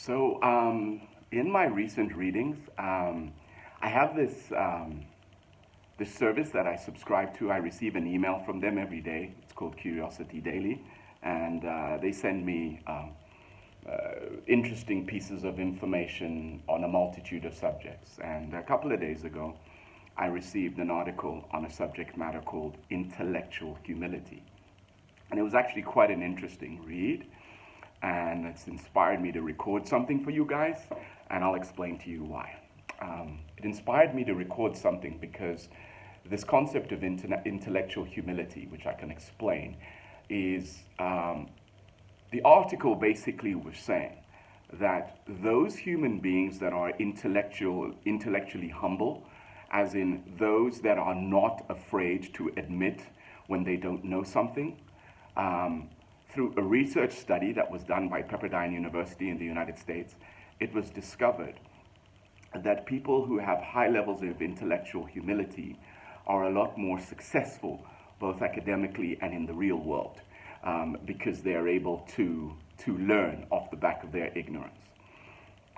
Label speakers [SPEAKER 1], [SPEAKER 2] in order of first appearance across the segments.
[SPEAKER 1] In my recent readings, I have this service that I subscribe to. I receive an email from them every day. It's called Curiosity Daily, and they send me interesting pieces of information on a multitude of subjects. And a couple of days ago, I received an article on a subject matter called intellectual humility. And it was actually quite an interesting read, and it's inspired me to record something for you guys, and I'll explain to you why. It inspired me to record something because this concept of intellectual humility, which I can explain, is the article basically was saying that those human beings that are intellectually humble, as in those that are not afraid to admit when they don't know something, through a research study that was done by Pepperdyne University in the United States, it was discovered that people who have high levels of intellectual humility are a lot more successful, both academically and in the real world, because they are able to learn off the back of their ignorance.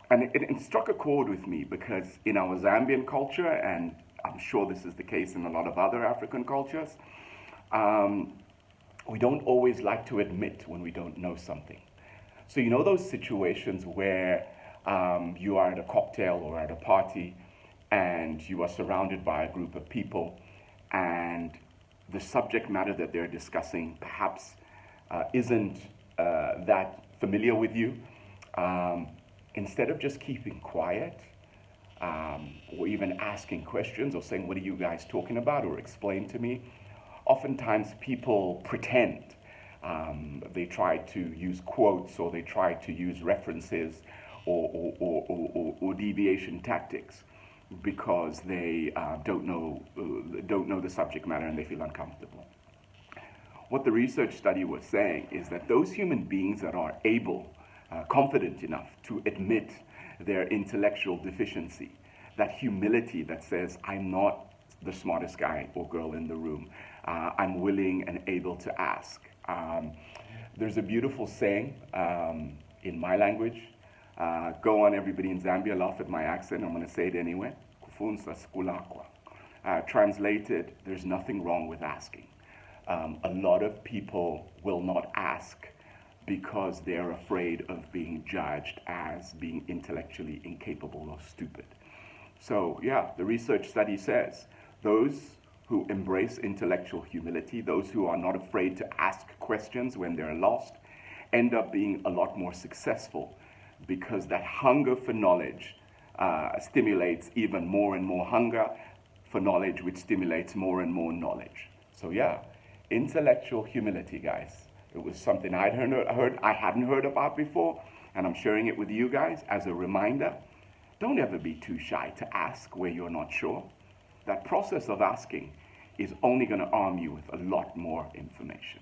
[SPEAKER 1] And it struck a chord with me because in our Zambian culture, and I'm sure this is the case in a lot of other African cultures, we don't always like to admit when we don't know something. So you know those situations where you are at a cocktail or at a party and you are surrounded by a group of people and the subject matter that they're discussing perhaps isn't that familiar with you. Instead of just keeping quiet or even asking questions or saying, what are you guys talking about, or explain to me, oftentimes people pretend. They try to use quotes, or they try to use references or deviation tactics because they don't know the subject matter and they feel uncomfortable. What the research study was saying is that those human beings that are confident enough to admit their intellectual deficiency, that humility that says, I'm not the smartest guy or girl in the room, I'm willing and able to ask. There's a beautiful saying in my language. Go on, everybody in Zambia, laugh at my accent. I'm going to say it anyway. Kufunza skulakwa. Translated, there's nothing wrong with asking. A lot of people will not ask because they're afraid of being judged as being intellectually incapable or stupid. So yeah, the research study says those who embrace intellectual humility, those who are not afraid to ask questions when they're lost, end up being a lot more successful because that hunger for knowledge stimulates even more and more hunger for knowledge, which stimulates more and more knowledge. So yeah, intellectual humility, guys. It was something I hadn't heard about before, and I'm sharing it with you guys as a reminder. Don't ever be too shy to ask where you're not sure. That process of asking is only going to arm you with a lot more information.